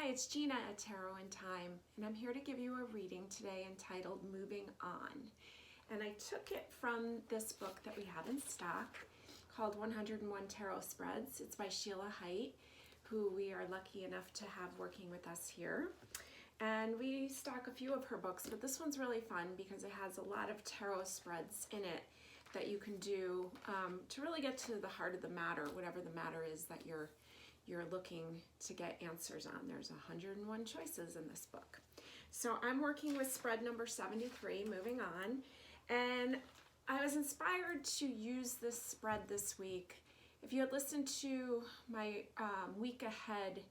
Hi, it's Gina at Tarot in Time, and I'm here to give you a reading today entitled Moving On. And I took it from this book that we have in stock called 101 Tarot Spreads. It's by Sheilaa, Hite, who we are lucky enough to have working with us here. And we stock a few of her books, but this one's really fun because it has a lot of tarot spreads in it that you can do to really get to the heart of the matter, whatever the matter is that you're looking to get answers on. There's 101 choices in this book. So I'm working with spread number 73, moving on, and I was inspired to use this spread this week. If you had listened to my week ahead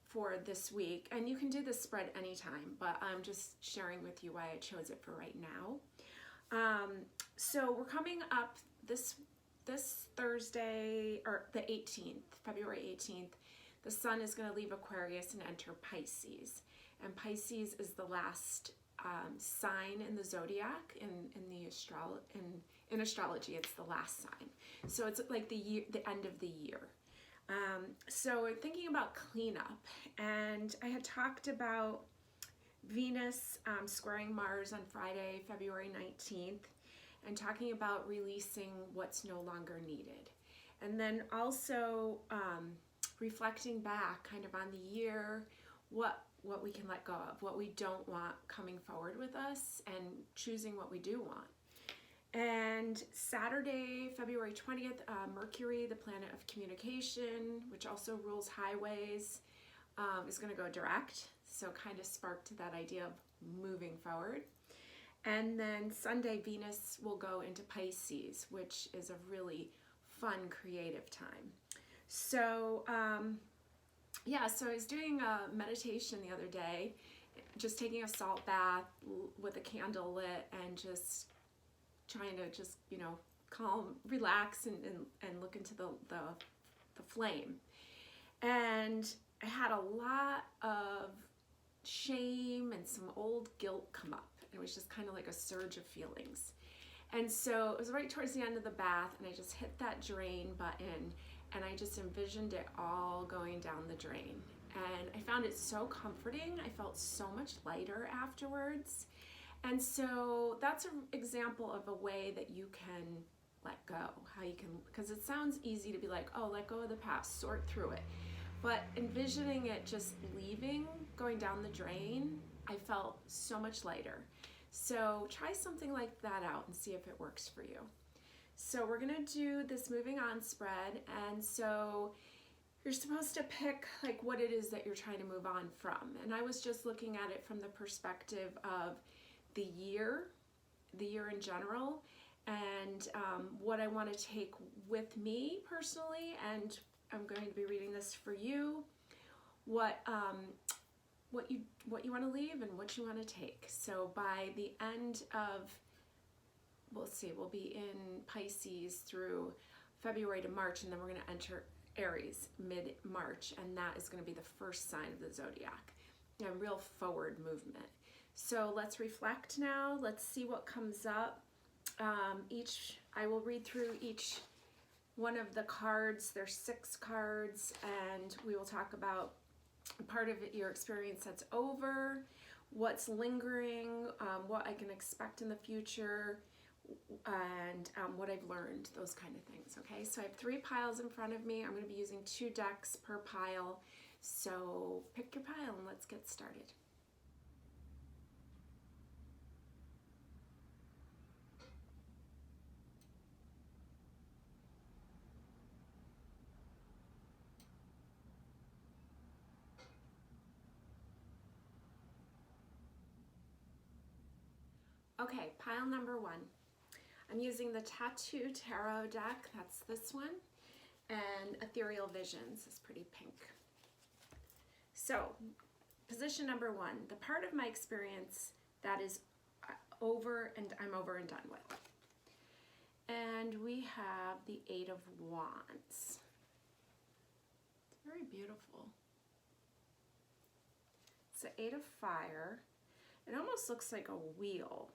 for this week, and you can do this spread anytime, but I'm just sharing with you why I chose it for right now. So we're coming up this Thursday, or the 18th, February 18th, the sun is going to leave Aquarius and enter Pisces. And Pisces is the last sign in the Zodiac. In astrology, it's the last sign. So it's like the end of the year. So we're thinking about cleanup. And I had talked about Venus squaring Mars on Friday, February 19th. And talking about releasing what's no longer needed. And then also reflecting back kind of on the year, what we can let go of, what we don't want coming forward with us, and choosing what we do want. And Saturday, February 20th, Mercury, the planet of communication, which also rules highways, is going to go direct. So kind of sparked that idea of moving forward. And then Sunday, Venus will go into Pisces, which is a really fun, creative time. So, so I was doing a meditation the other day, just taking a salt bath with a candle lit and just trying to just, calm, relax and look into the flame. And I had a lot of shame and some old guilt come up. It was just kind of like a surge of feelings. And so it was right towards the end of the bath, and I just hit that drain button, and I just envisioned it all going down the drain. And I found it so comforting. I felt so much lighter afterwards. And so that's an example of a way that you can let go, how you can, because it sounds easy to be like, oh, let go of the past, sort through it. But envisioning it just leaving, going down the drain, I felt so much lighter. So try something like that out and see if it works for you. So we're gonna do this moving on spread, and so you're supposed to pick like what it is that you're trying to move on from. And I was just looking at it from the perspective of the year in general, and what I want to take with me personally, and I'm going to be reading this for you, what you want to leave and what you want to take. So by the end of, we'll be in Pisces through February to March, and then we're going to enter Aries mid-March, and that is going to be the first sign of the Zodiac, a real forward movement. So let's reflect now. Let's see what comes up. I will read through each one of the cards. There's 6 cards, and we will talk about part of your experience that's over, what's lingering, what I can expect in the future, and what I've learned, those kind of things. Okay, so I have 3 piles in front of me. I'm going to be using 2 decks per pile. So pick your pile and let's get started. Okay, pile number 1. I'm using the Tattoo Tarot deck, that's this one, and Ethereal Visions is pretty pink. So, position number 1, the part of my experience that is over and I'm over and done with. And we have the 8 of Wands. It's very beautiful. It's the 8 of Fire. It almost looks like a wheel.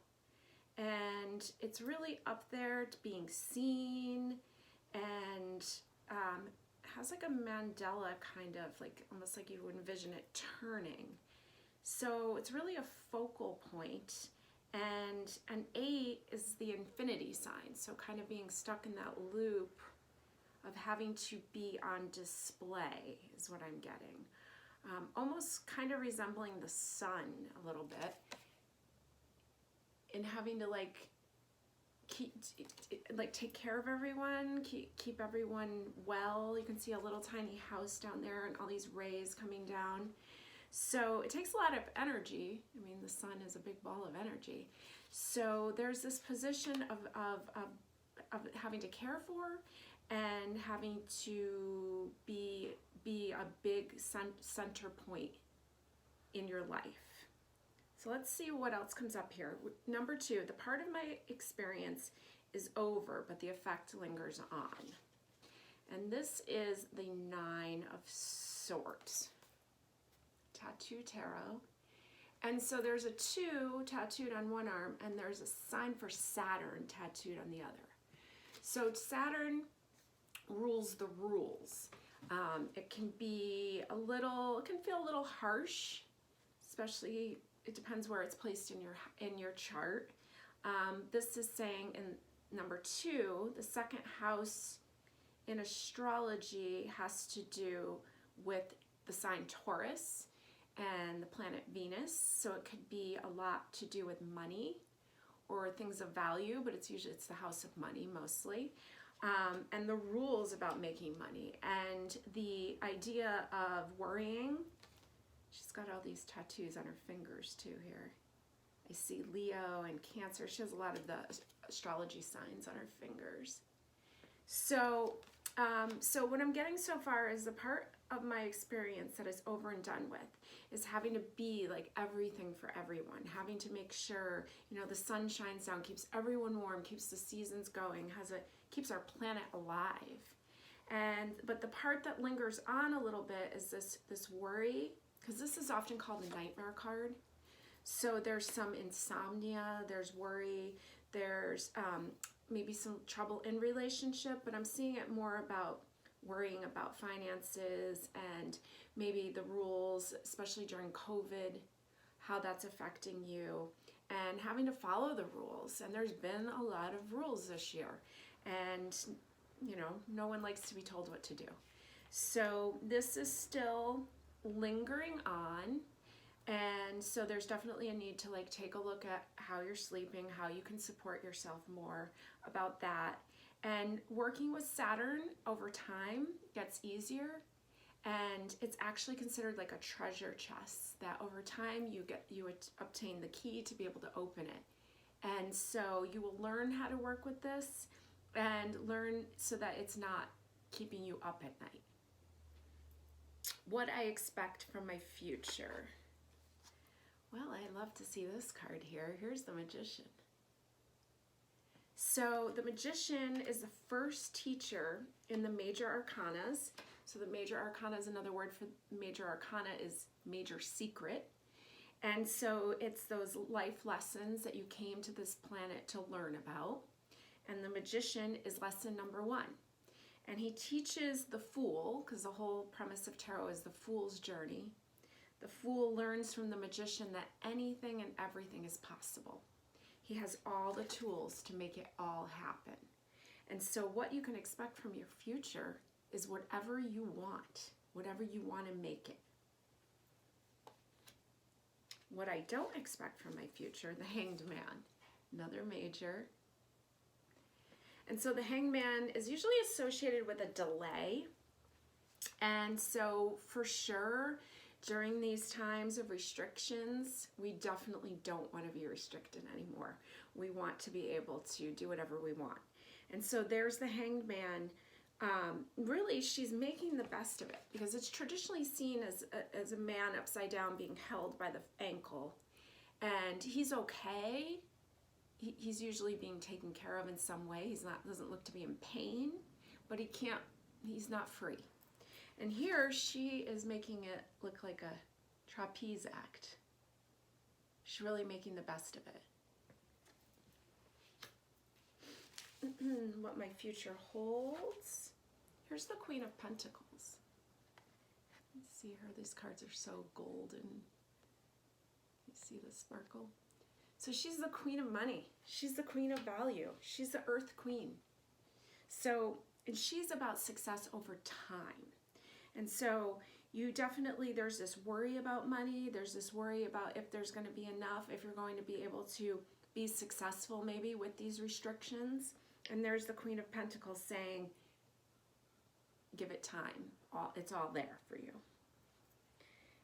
And it's really up there to being seen and has like a mandala kind of, like almost like you would envision it turning. So it's really a focal point. And an 8 is the infinity sign. So kind of being stuck in that loop of having to be on display is what I'm getting. Almost kind of resembling the sun a little bit, and having to like take care of everyone, keep everyone well. You can see a little tiny house down there and all these rays coming down. So it takes a lot of energy. I mean, the sun is a big ball of energy. So there's this position of having to care for and having to be a big center point in your life. So let's see what else comes up here. Number 2, the part of my experience is over, but the effect lingers on. And this is the 9 of Swords. Tattoo tarot. And so there's a 2 tattooed on one arm, and there's a sign for Saturn tattooed on the other. So Saturn rules the rules. It can feel a little harsh, especially it depends where it's placed in your chart. This is saying in number 2, the second house in astrology has to do with the sign Taurus and the planet Venus. So it could be a lot to do with money or things of value, but it's the house of money mostly. And the rules about making money and the idea of worrying. She's got all these tattoos on her fingers too here. I see Leo and Cancer. She has a lot of the astrology signs on her fingers. So, so what I'm getting so far is the part of my experience that is over and done with is having to be like everything for everyone, having to make sure, the sun shines down, keeps everyone warm, keeps the seasons going, keeps our planet alive. But the part that lingers on a little bit is this worry, because this is often called a nightmare card. So there's some insomnia, there's worry, there's maybe some trouble in relationship, but I'm seeing it more about worrying about finances and maybe the rules, especially during COVID, how that's affecting you, and having to follow the rules. And there's been a lot of rules this year, and no one likes to be told what to do. So this is still lingering on, and so there's definitely a need to take a look at how you're sleeping, how you can support yourself more about that. And working with Saturn over time gets easier, and it's actually considered like a treasure chest that over time you obtain the key to be able to open it. And so you will learn how to work with this and learn so that it's not keeping you up at night. What I expect from my future. Well, I love to see this card here. Here's the Magician. So the Magician is the first teacher in the major arcanas. So the major arcana is another word for major arcana is major secret. And so it's those life lessons that you came to this planet to learn about. And the Magician is lesson number 1. And he teaches the Fool, because the whole premise of tarot is the Fool's journey. The Fool learns from the Magician that anything and everything is possible. He has all the tools to make it all happen. And so what you can expect from your future is whatever you want to make it. What I don't expect from my future, the Hanged Man, another major. And so the Hanged Man is usually associated with a delay. And so for sure, during these times of restrictions, we definitely don't want to be restricted anymore. We want to be able to do whatever we want. And so there's the Hanged Man. Really, she's making the best of it because it's traditionally seen as a man upside down being held by the ankle. And he's okay. He's usually being taken care of in some way. Doesn't look to be in pain, but he's not free. And here she is making it look like a trapeze act. She's really making the best of it. What my future holds. Here's the Queen of Pentacles. See her, these cards are so golden. You see the sparkle? So she's the queen of money. She's the queen of value. She's the earth queen. So, and she's about success over time. And so you definitely, there's this worry about money. There's this worry about if there's going to be enough, if you're going to be able to be successful maybe with these restrictions. And there's the Queen of Pentacles saying, give it time. It's all there for you.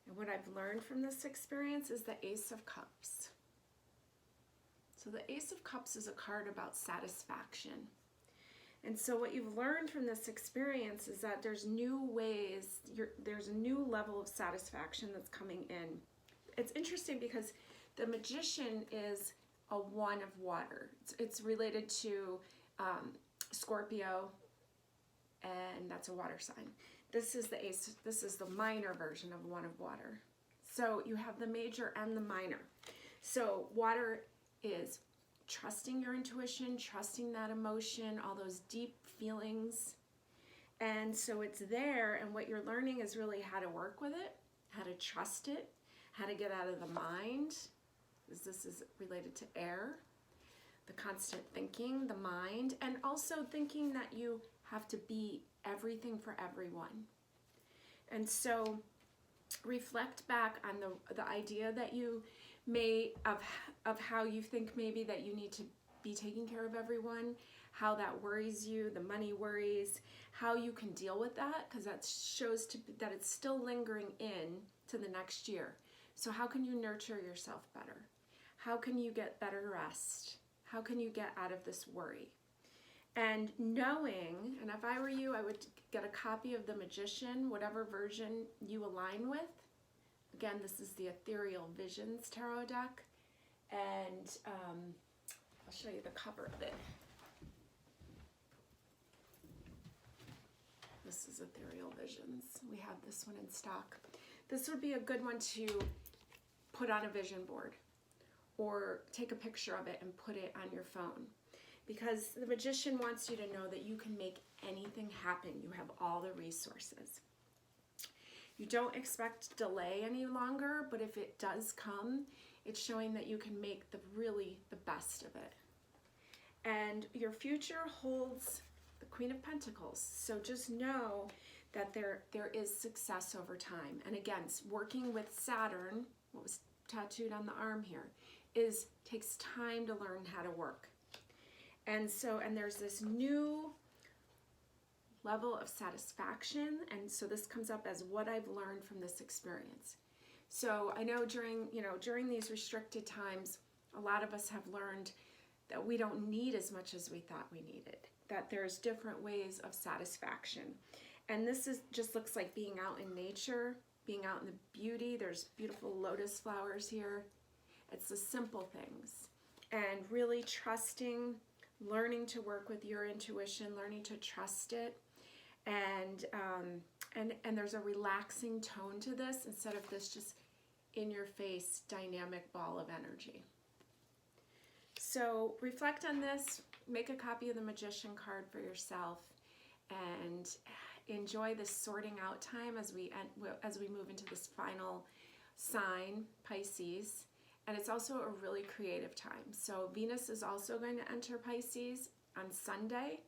And what I've learned from this experience is the Ace of Cups. So the Ace of Cups is a card about satisfaction. And so what you've learned from this experience is that there's new ways, there's a new level of satisfaction that's coming in. It's interesting because the Magician is a 1 of water. It's related to Scorpio, and that's a water sign. This is the Ace, this is the minor version of 1 of water. So you have the major and the minor. So water is trusting your intuition, trusting that emotion, all those deep feelings. And so it's there, and what you're learning is really how to work with it, how to trust it, how to get out of the mind, because this is related to air, the constant thinking, the mind, and also thinking that you have to be everything for everyone. And so reflect back on the idea that you may, of how you think maybe that you need to be taking care of everyone, how that worries you, the money worries, how you can deal with that, because that shows that it's still lingering in to the next year. So how can you nurture yourself better? How can you get better rest? How can you get out of this worry? And knowing, and if I were you, I would get a copy of the Magician, whatever version you align with. Again, this is the Ethereal Visions Tarot deck. And I'll show you the cover of it. This is Ethereal Visions. We have this one in stock. This would be a good one to put on a vision board or take a picture of it and put it on your phone. Because the Magician wants you to know that you can make anything happen. You have all the resources. You don't expect delay any longer, but if it does come, it's showing that you can make really the best of it. And your future holds the Queen of Pentacles. So just know that there is success over time. And again, working with Saturn, what was tattooed on the arm here, takes time to learn how to work. And so, and there's this new level of satisfaction. And so this comes up as what I've learned from this experience. So I know during these restricted times, a lot of us have learned that we don't need as much as we thought we needed, that there's different ways of satisfaction. And this just looks like being out in nature, being out in the beauty. There's beautiful lotus flowers here. It's the simple things. And really trusting, learning to work with your intuition, learning to trust it. And there's a relaxing tone to this instead of this just in your face dynamic ball of energy. So reflect on this, make a copy of the Magician card for yourself, and enjoy this sorting out time as we move into this final sign, Pisces. And it's also a really creative time. So Venus is also going to enter Pisces on Sunday.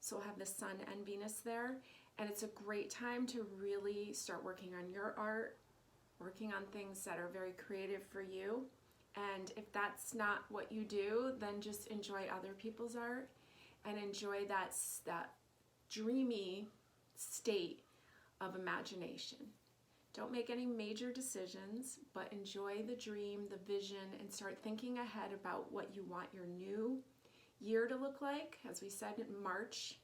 So we'll have the Sun and Venus there. And it's a great time to really start working on your art, working on things that are very creative for you. And if that's not what you do, then just enjoy other people's art and enjoy that dreamy state of imagination. Don't make any major decisions, but enjoy the dream, the vision, and start thinking ahead about what you want your new year to look like. As we said in March,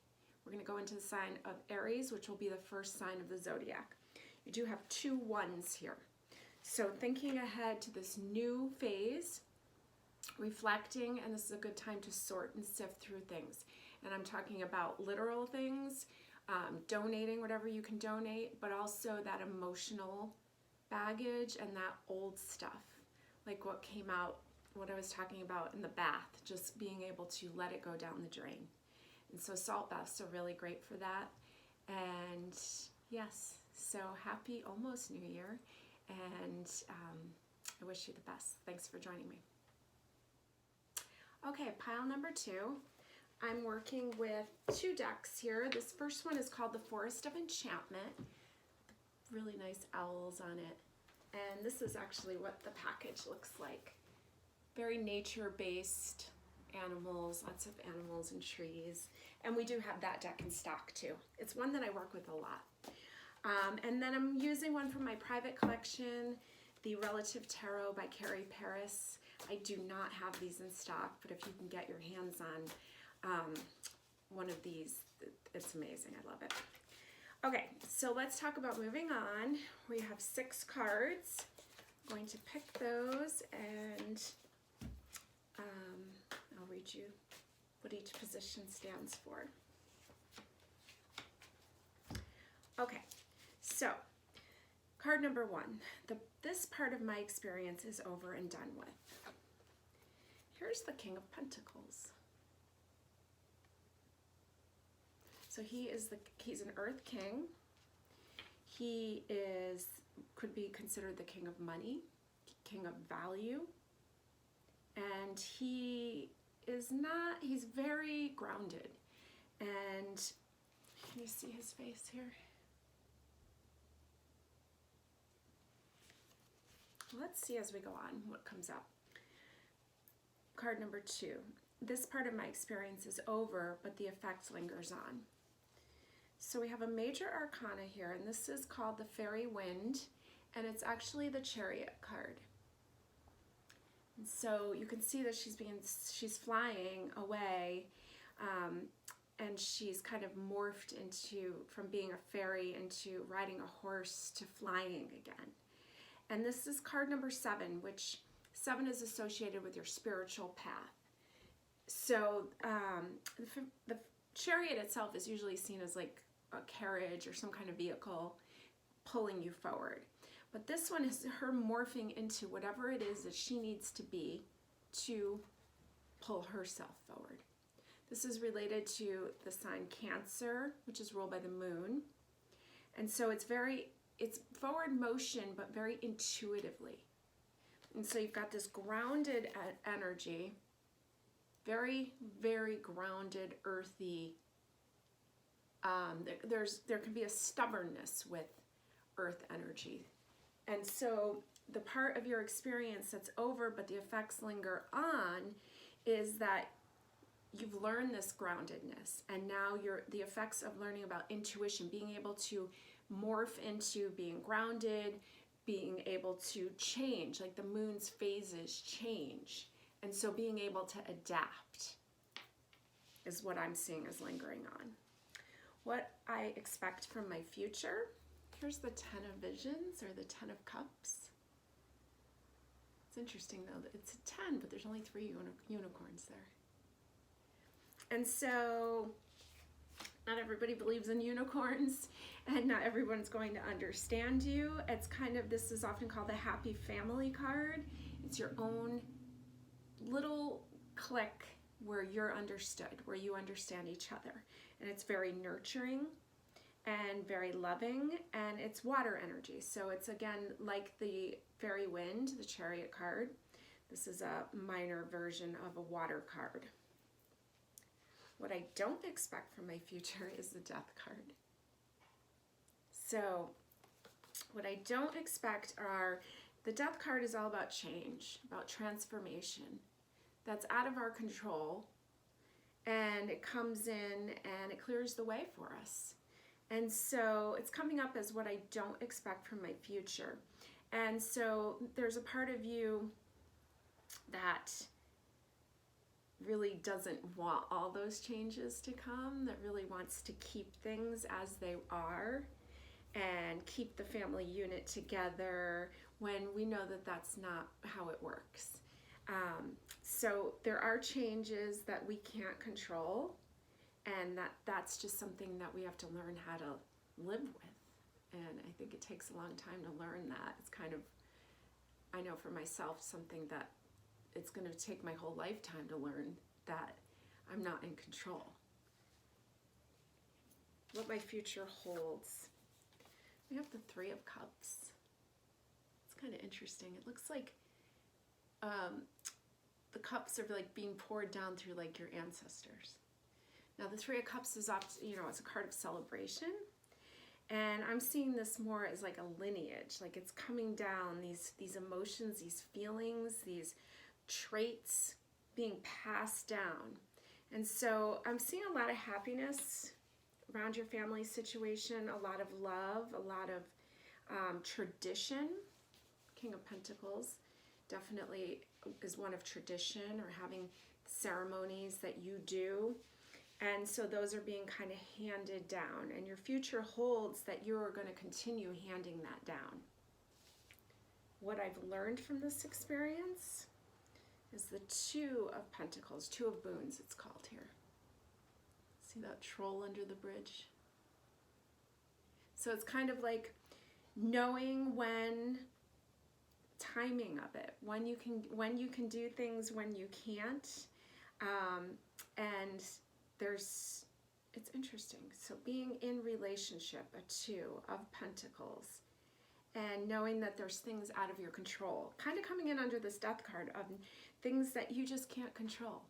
we're going to go into the sign of Aries, which will be the first sign of the Zodiac. You do have 2 1s here. So thinking ahead to this new phase, reflecting, and this is a good time to sort and sift through things. And I'm talking about literal things, donating whatever you can donate, but also that emotional baggage and that old stuff, like what came out, what I was talking about in the bath, just being able to let it go down the drain. And so salt baths are really great for that. And yes, so happy almost New Year, and I wish you the best. Thanks for joining me. Okay, pile number 2. I'm working with 2 decks here. This first one is called the Forest of Enchantment. Really nice owls on it. And this is actually what the package looks like. Very nature-based animals, lots of animals and trees. And we do have that deck in stock too. It's one that I work with a lot. And then I'm using one from my private collection, the Relative Tarot by Carrie Paris. I do not have these in stock, but if you can get your hands on one of these, it's amazing. I love it. Okay, so let's talk about moving on. We have 6 cards. I'm going to pick those, and I'll read you what each position stands for. Okay, so card number 1. This part of my experience is over and done with. Here's the King of Pentacles. So he's an Earth King. He could be considered the king of money, king of value, and he's very grounded. And can you see his face here? Let's see as we go on what comes up. Card number 2. This part of my experience is over, but the effect lingers on. So we have a major arcana here, and this is called the Fairy Wind, and it's actually the Chariot card. And so you can see that she's flying away, and she's kind of morphed from being a fairy into riding a horse to flying again. And this is card number 7, which 7 is associated with your spiritual path. So the chariot itself is usually seen as like a carriage or some kind of vehicle pulling you forward. But this one is her morphing into whatever it is that she needs to be to pull herself forward. This is related to the sign Cancer, which is ruled by the moon. And so it's forward motion, but very intuitively. And so you've got this grounded energy, very, very grounded, earthy. There can be a stubbornness with earth energy. And so the part of your experience that's over, but the effects linger on, is that you've learned this groundedness, and now the effects of learning about intuition, being able to morph into being grounded, being able to change, like the moon's phases change. And so being able to adapt is what I'm seeing as lingering on. What I expect from my future, here's the 10 of Visions, or the 10 of Cups. It's interesting though that it's a 10, but there's only 3 unicorns there. And so not everybody believes in unicorns, and not everyone's going to understand you. It's this is often called the Happy Family card. It's your own little clique where you're understood, where you understand each other. And it's very nurturing and very loving, and it's water energy. So it's again like the Fairy Wind, the Chariot card. This is a minor version of a water card. What I don't expect from my future is the Death card. So what I don't expect the Death card is all about change, about transformation. That's out of our control, and it comes in and it clears the way for us. And so it's coming up as what I don't expect from my future. And so there's a part of you that really doesn't want all those changes to come, that really wants to keep things as they are and keep the family unit together when we know that that's not how it works. So there are changes that we can't control, and that's just something that we have to learn how to live with. And I think it takes a long time to learn that. It's I know for myself, something that it's going to take my whole lifetime to learn that I'm not in control. what my future holds. We have the Three of Cups. It's kind of interesting. It looks like the cups are like being poured down through like your ancestors. Now the Three of Cups is often, you know, it's a card of celebration. And I'm seeing this more as like a lineage, like it's coming down, these emotions, these feelings, these traits being passed down. And so I'm seeing a lot of happiness around your family situation, a lot of love, a lot of tradition. King of Pentacles definitely is one of tradition, or having ceremonies that you do. And so those are being kind of handed down, and your future holds that you're going to continue handing that down. What I've learned from this experience is the Two of Pentacles, Two of Boons it's called here. See that troll under the bridge? So it's kind of like knowing when, timing of it, when you can do things, when you can't, and it's interesting. So being in relationship, a Two of Pentacles, and knowing that there's things out of your control, kind of coming in under this Death card of things that you just can't control,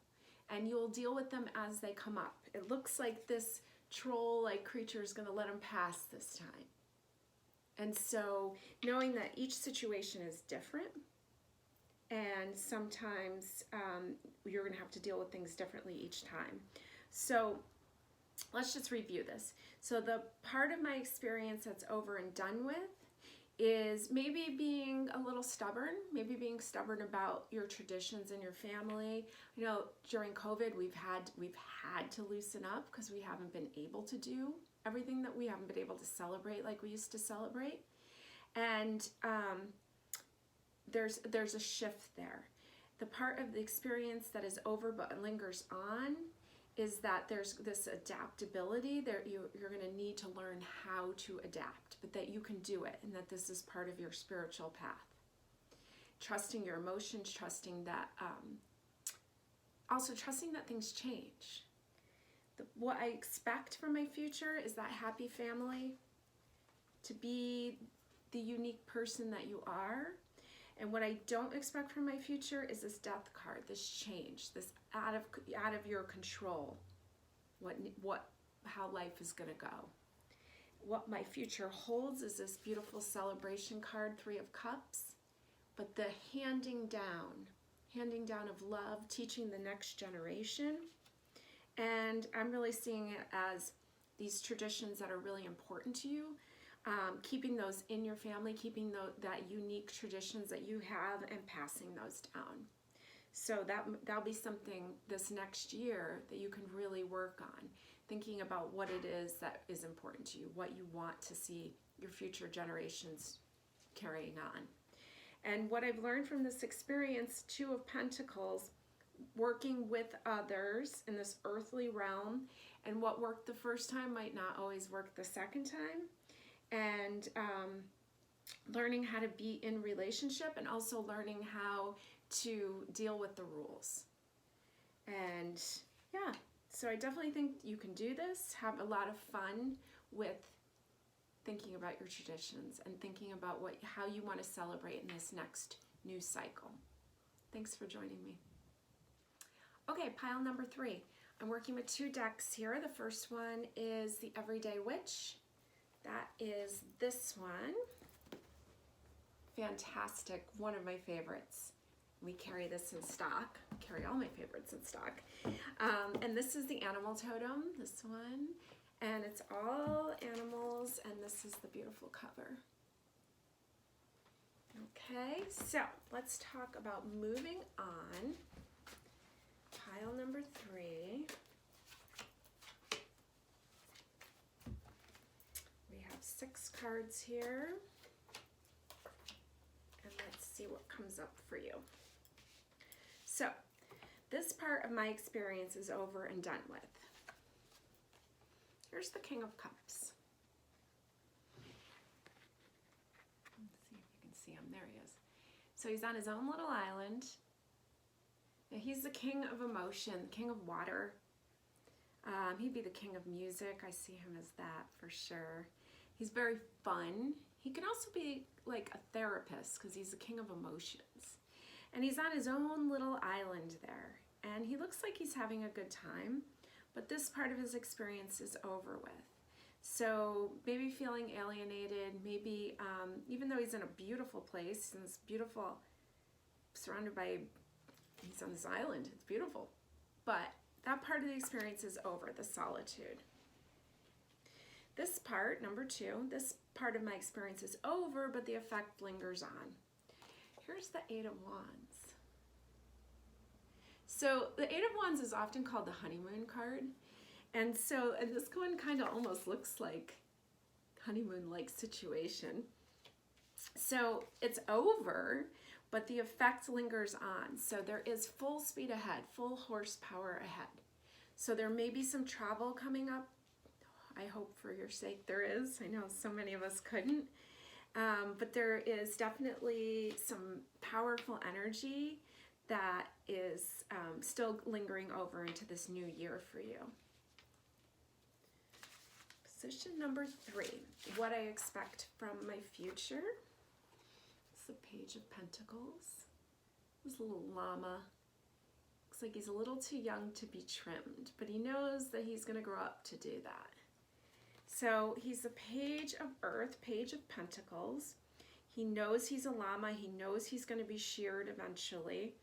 and you'll deal with them as they come up. It looks like this troll-like creature is going to let them pass this time. And so knowing that each situation is different, and sometimes you're going to have to deal with things differently each time. So let's just review this. So the part of my experience that's over and done with is maybe being a little stubborn, maybe being stubborn about your traditions in your family. You know, during COVID, we've had to loosen up because we haven't been able to do everything that we haven't been able to celebrate like we used to celebrate. And there's a shift there. The part of the experience that is over but lingers on is that there's this adaptability there. You're going to need to learn how to adapt, but that you can do it, and that this is part of your spiritual path. Trusting your emotions, trusting that, also trusting that things change. What I expect from my future is that happy family, to be the unique person that you are. And what I don't expect from my future is this Death card, this change, this out of your control, how life is going to go. What my future holds is this beautiful celebration card, Three of Cups, but the handing down of love, teaching the next generation. And I'm really seeing it as these traditions that are really important to you, keeping those in your family, keeping that unique traditions that you have, and passing those down. So that'll be something this next year that you can really work on, thinking about what it is that is important to you, what you want to see your future generations carrying on. And what I've learned from this experience, Two of Pentacles, working with others in this earthly realm, and what worked the first time might not always work the second time. And learning how to be in relationship, and also learning how to deal with the rules. And yeah, so I definitely think you can do this, have a lot of fun with thinking about your traditions and thinking about how you want to celebrate in this next new cycle. Thanks for joining me. Okay, pile number 3. I'm working with 2 decks here. The first one is the Everyday Witch. That is this one. Fantastic, one of my favorites. We carry this in stock, carry all my favorites in stock. And this is the Animal Totem, this one. And it's all animals, and this is the beautiful cover. Okay, so let's talk about moving on. Pile number 3. We have 6 cards here. And let's see what comes up for you. So, this part of my experience is over and done with. Here's the King of Cups. Let's see if you can see him. There he is. So he's on his own little island. Now he's the king of emotion, the king of water. He'd be the king of music. I see him as that for sure. He's very fun. He can also be like a therapist because he's the king of emotions. And he's on his own little island there. And he looks like he's having a good time, but this part of his experience is over with. So maybe feeling alienated, maybe even though he's in a beautiful place, and it's beautiful, surrounded by, he's on this island, it's beautiful. But that part of the experience is over, the solitude. This part, number 2, this part of my experience is over, but the effect lingers on. Here's the 8 of Wands. So the 8 of Wands is often called the honeymoon card. And this one kind of almost looks like honeymoon-like situation. So it's over, but the effect lingers on. So there is full speed ahead, full horsepower ahead. So there may be some travel coming up. I hope for your sake there is. I know so many of us couldn't. But there is definitely some powerful energy that is still lingering over into this new year for you. Position number 3, what I expect from my future. It's the Page of Pentacles. This little llama. Looks like he's a little too young to be trimmed, but he knows that he's going to grow up to do that. So he's the Page of Earth, Page of Pentacles. He knows he's a llama. He knows he's going to be sheared eventually.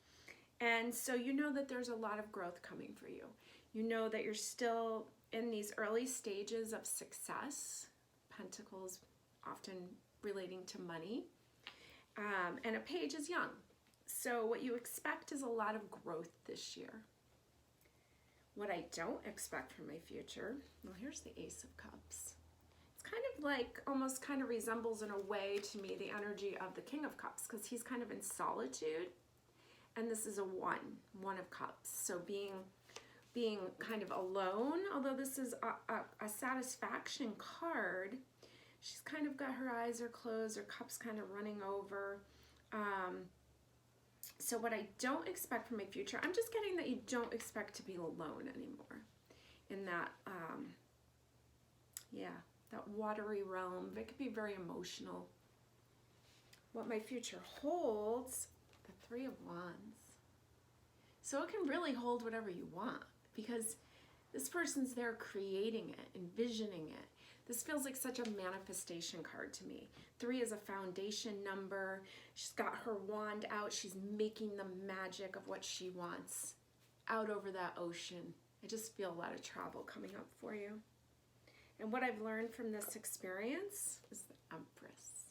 And so you know that there's a lot of growth coming for you. You know that you're still in these early stages of success. Pentacles often relating to money. And a page is young. So what you expect is a lot of growth this year. What I don't expect from my future, well, here's the Ace of Cups. It's kind of like, almost kind of resembles in a way to me the energy of the King of Cups, because he's kind of in solitude. And this is a one of cups. So being kind of alone, although this is a satisfaction card, she's kind of got her eyes are closed, her cup's kind of running over. So what I don't expect from my future, I'm just getting that you don't expect to be alone anymore. In that, that watery realm. It could be very emotional. What my future holds, the 3 of Wands. So it can really hold whatever you want, because this person's there creating it, envisioning it. This feels like such a manifestation card to me. 3 is a foundation number. She's got her wand out. She's making the magic of what she wants out over that ocean. I just feel a lot of travel coming up for you. And what I've learned from this experience is the Empress.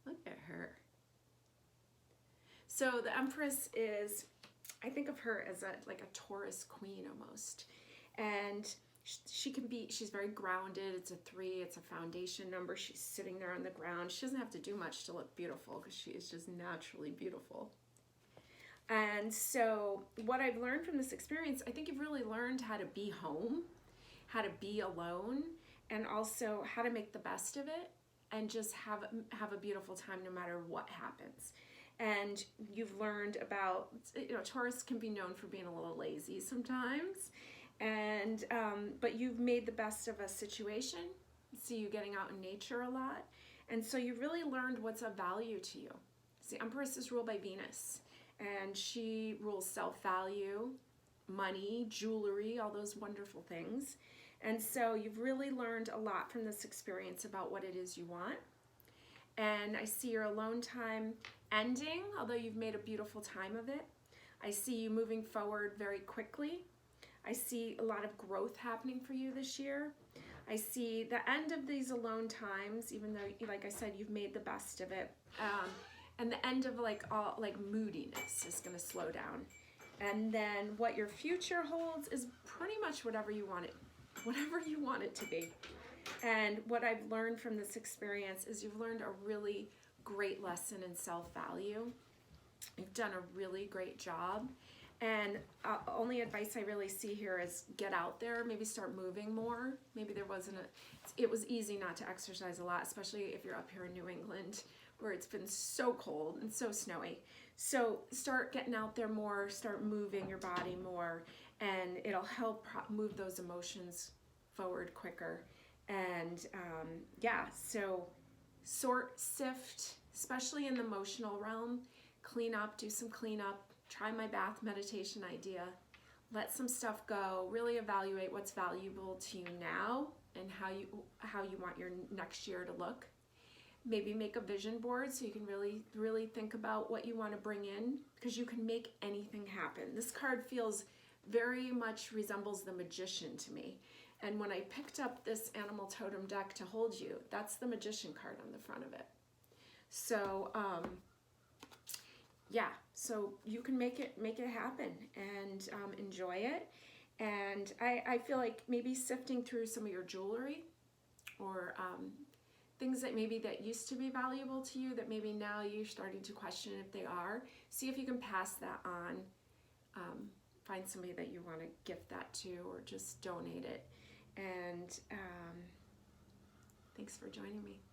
Look at her. So the Empress is, I think of her as like a Taurus queen almost. And she's very grounded. It's a 3, it's a foundation number. She's sitting there on the ground. She doesn't have to do much to look beautiful because she is just naturally beautiful. And so what I've learned from this experience, I think you've really learned how to be home, how to be alone, and also how to make the best of it and just have a beautiful time no matter what happens. And you've learned about, Taurus can be known for being a little lazy sometimes. And but you've made the best of a situation. See you getting out in nature a lot. And so you've really learned what's of value to you. See, Empress is ruled by Venus, and she rules self-value, money, jewelry, all those wonderful things. And so you've really learned a lot from this experience about what it is you want. And I see your alone time ending, although you've made a beautiful time of it. I see you moving forward very quickly. I see a lot of growth happening for you this year. I see the end of these alone times, even though, like I said, you've made the best of it. And the end of all moodiness is going to slow down. And then what your future holds is pretty much whatever you want it to be. And what I've learned from this experience is you've learned a really great lesson in self-value. You've done a really great job. And only advice I really see here is get out there, maybe start moving more. Maybe it was easy not to exercise a lot, especially if you're up here in New England where it's been so cold and so snowy. So start getting out there more, start moving your body more, and it'll help move those emotions forward quicker. And yeah, so sort, sift, especially in the emotional realm, clean up, do some cleanup, try my bath meditation idea, let some stuff go, really evaluate what's valuable to you now and how you want your next year to look. Maybe make a vision board so you can really think about what you want to bring in, because you can make anything happen. This card feels very much resembles the Magician to me. And when I picked up this animal totem deck to hold you, that's the Magician card on the front of it. So yeah, so you can make it happen and enjoy it. And I feel like maybe sifting through some of your jewelry or things that maybe that used to be valuable to you that maybe now you're starting to question if they are. See if you can pass that on. Find somebody that you want to gift that to or just donate it. And thanks for joining me.